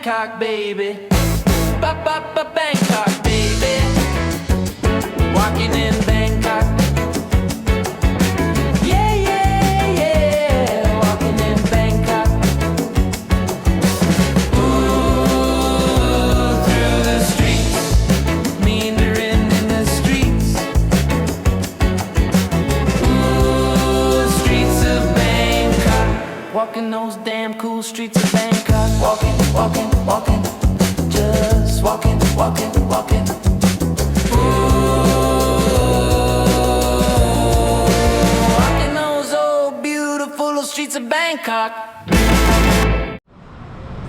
Bangkok, baby. Bangkok, baby. Walking in Bangkok. Yeah, yeah, yeah. Walking in Bangkok. Ooh, through the streets. Meandering in the streets. Ooh, streets of Bangkok. Walking those damn cool streets of Bangkok. Walking, walking, walking. Just walking, walking, walking. Ooh, walking those old beautiful streets of Bangkok.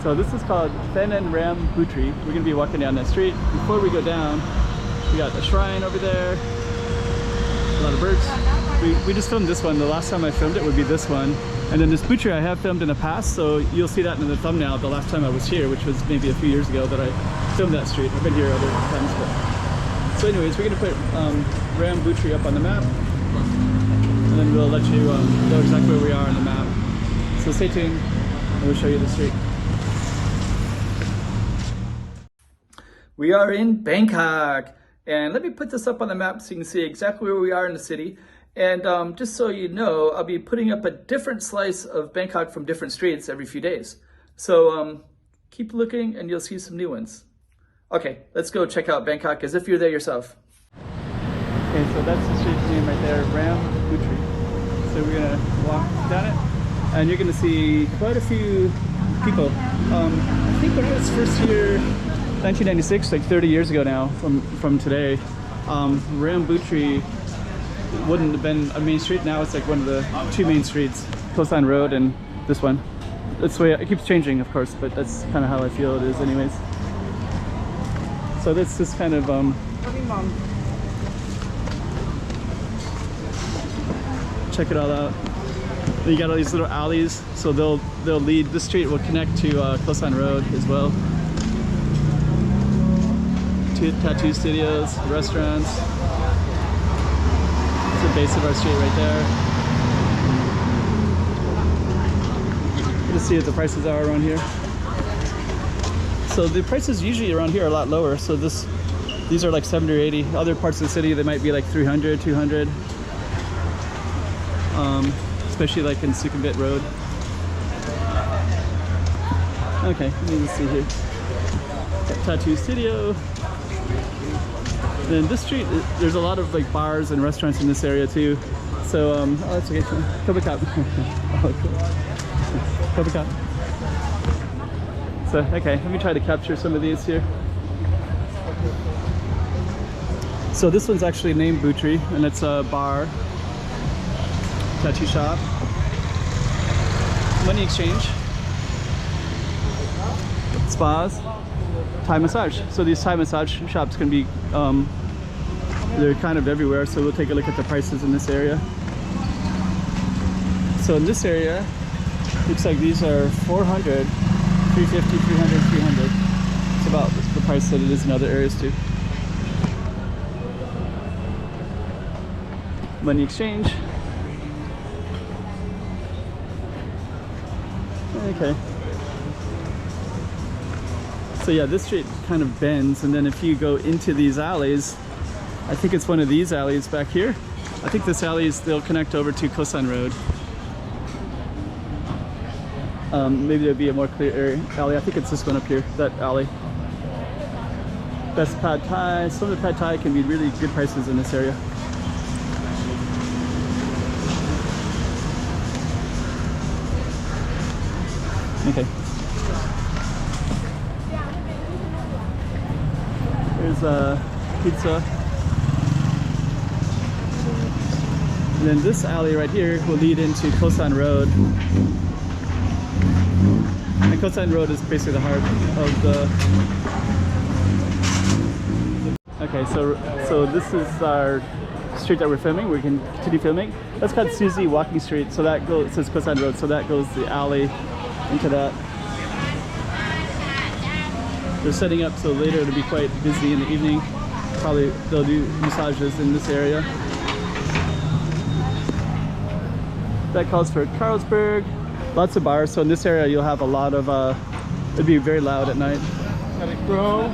So this is called Thanon Buttri. We're gonna be walking down that street. Before we go down, we got a shrine over there. A lot of birds. We just filmed this one. The last time I filmed it would be this one. And then this Buttri I have filmed in the past, so you'll see that in the thumbnail the last time I was here, which was maybe a few years ago that I filmed that street. I've been here other times. But... So anyways, we're gonna put Ram Buttri up on the map, and then we'll let you know exactly where we are on the map. So stay tuned, and we'll show you the street. We are in Bangkok, and let me put this up on the map so you can see exactly where we are in the city. And just so you know, I'll be putting up a different slice of Bangkok from different streets every few days. So keep looking and you'll see some new ones. Okay, let's go check out Bangkok as if you're there yourself. Okay, so that's the street name right there, Ram Buttri. So we're gonna walk down it, and you're gonna see quite a few people. I think when I was first here, 1996, like 30 years ago now from today, Ram Buttri wouldn't have been a main street. Now it's like one of the two main streets, Coastline Road and this one. That's the way it keeps changing, of course, but that's kind of how I feel it is anyways. So that's just kind of check it all out. Then you got all these little alleys, so they'll lead. This street will connect to Coastline Road as well. Tattoo studios, restaurants. The base of our street right there. Let's see what the prices are around here. So the prices usually around here are a lot lower. So these are like 70 or 80. Other parts of the city they might be like 300, 200. Especially like in Sukhumvit Road. Okay, let me just see here. Got tattoo studio. Then this street, there's a lot of like bars and restaurants in this area too. So, oh, that's okay. Cup of cup. Oh, cool. Cup of cup. So, okay, let me try to capture some of these here. So this one's actually named Buttri, and it's a bar, tattoo shop, money exchange, spas, Thai massage. So these Thai massage shops can be, they're kind of everywhere. So we'll take a look at the prices in this area. So in this area, looks like these are 400, 350, 300, 300. It's about the price that it is in other areas too. Money exchange. Okay. So yeah, this street kind of bends, and then if you go into these alleys, I think it's one of these alleys back here. I think this alley they'll connect over to Coastline Road. Maybe there'll be a more clear alley. I think it's this one up here, that alley. Best pad thai. Some of the pad thai can be really good prices in this area. Okay. There's a pizza. And then this alley right here will lead into Coastline Road. And Coastline Road is basically the heart of the... Okay, so this is our street that we're filming. We can continue filming. That's called Suzy Walking Street. So that goes, it says Coastline Road, so that goes the alley into that. They're setting up so later it'll be quite busy in the evening. Probably they'll do massages in this area. That calls for Carlsberg. Lots of bars. So in this area you'll have a lot of It'd be very loud at night. Let it grow.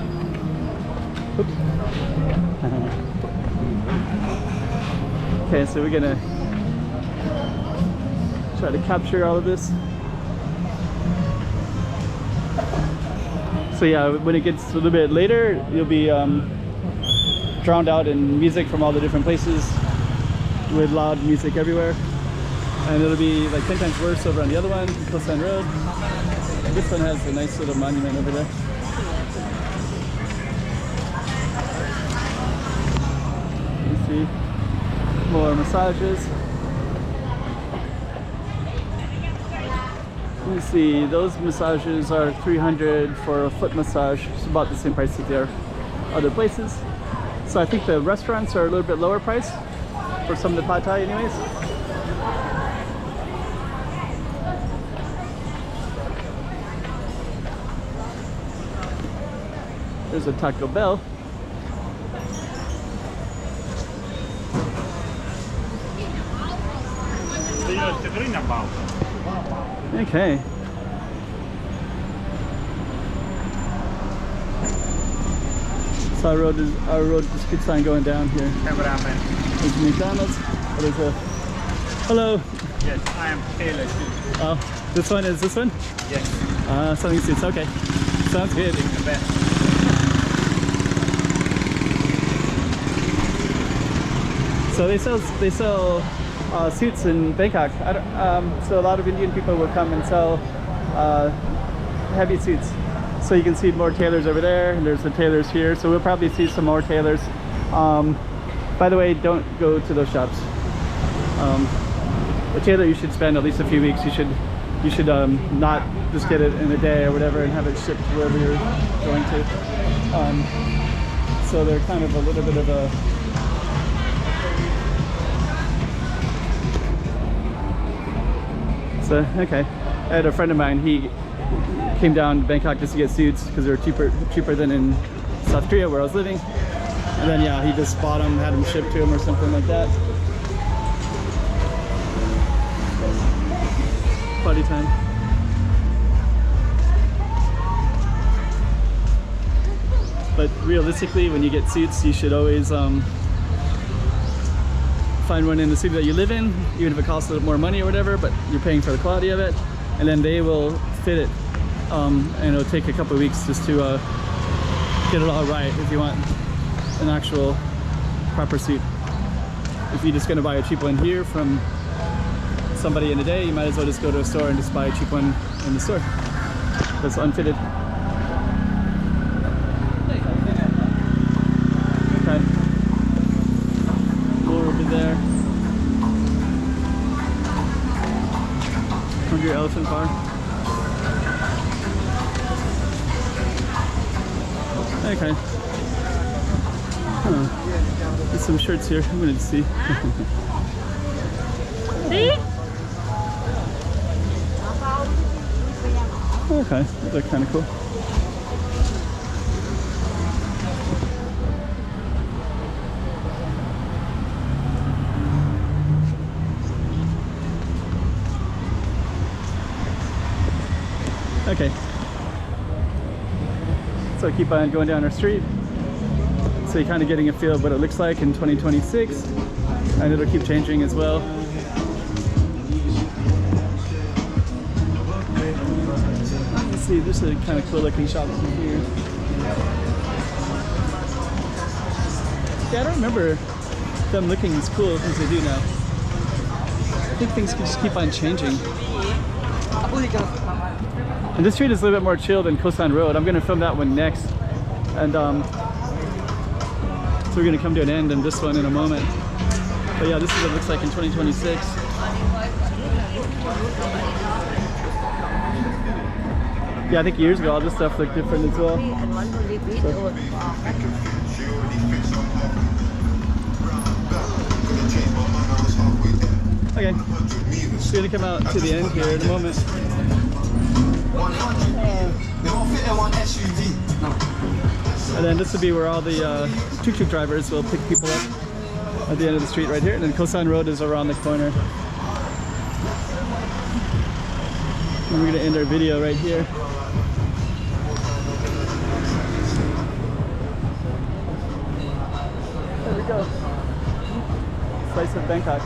Okay, so we're gonna try to capture all of this. So yeah, when it gets a little bit later, you'll be drowned out in music from all the different places with loud music everywhere. And it'll be like 10 times worse over on the other one, Coastline Road. And this one has a nice little monument over there. You see more massages. Let me see, those massages are $300 for a foot massage. It's about the same price as there other places. So I think the restaurants are a little bit lower price for some of the pad thai anyways. There's a Taco Bell. Okay. So our road street sign going down here. Cameraman. There's McDonald's. Oh, there's a hello. Yes, I am Taylor too. Oh, this one is this one? Yes. Something suits. Okay. Sounds good. The best. So they sell suits in Bangkok. So a lot of Indian people will come and sell heavy suits. So you can see more tailors over there, and there's the tailors here. So we'll probably see some more tailors. By the way, don't go to those shops. A tailor, you should spend at least a few weeks. You should not just get it in a day or whatever and have it shipped to wherever you're going to. So they're kind of a little bit of a okay. I had a friend of mine, he came down to Bangkok just to get suits because they were cheaper than in South Korea where I was living. And then yeah, he just bought them, had them shipped to him or something like that. Party time. But realistically, when you get suits, you should always find one in the city that you live in, even if it costs a little more money or whatever, but you're paying for the quality of it, and then they will fit it, and it'll take a couple of weeks just to get it all right if you want an actual proper suit. If you're just going to buy a cheap one here from somebody in a day, you might as well just go to a store and just buy a cheap one in the store that's unfitted. There. Hungry Elephant Bar. Okay. There's some shirts here. I'm gonna see. Okay, they're kind of cool. Okay, so I keep on going down our street, so you're kind of getting a feel of what it looks like in 2026, and it'll keep changing as well. Let's see, there's a kind of cool looking shops in here. Yeah, I don't remember them looking as cool as they do now. I think things can just keep on changing. And this street is a little bit more chill than Coastline Road. I'm going to film that one next. And so we're going to come to an end in this one in a moment. But yeah, this is what it looks like in 2026. Yeah, I think years ago all this stuff looked different as well. Okay, so we're going to come out to the end here in a moment. And then this would be where all the tuk-tuk drivers will pick people up at the end of the street right here. And then Coastline Road is around the corner. And we're going to end our video right here. Slice of Bangkok.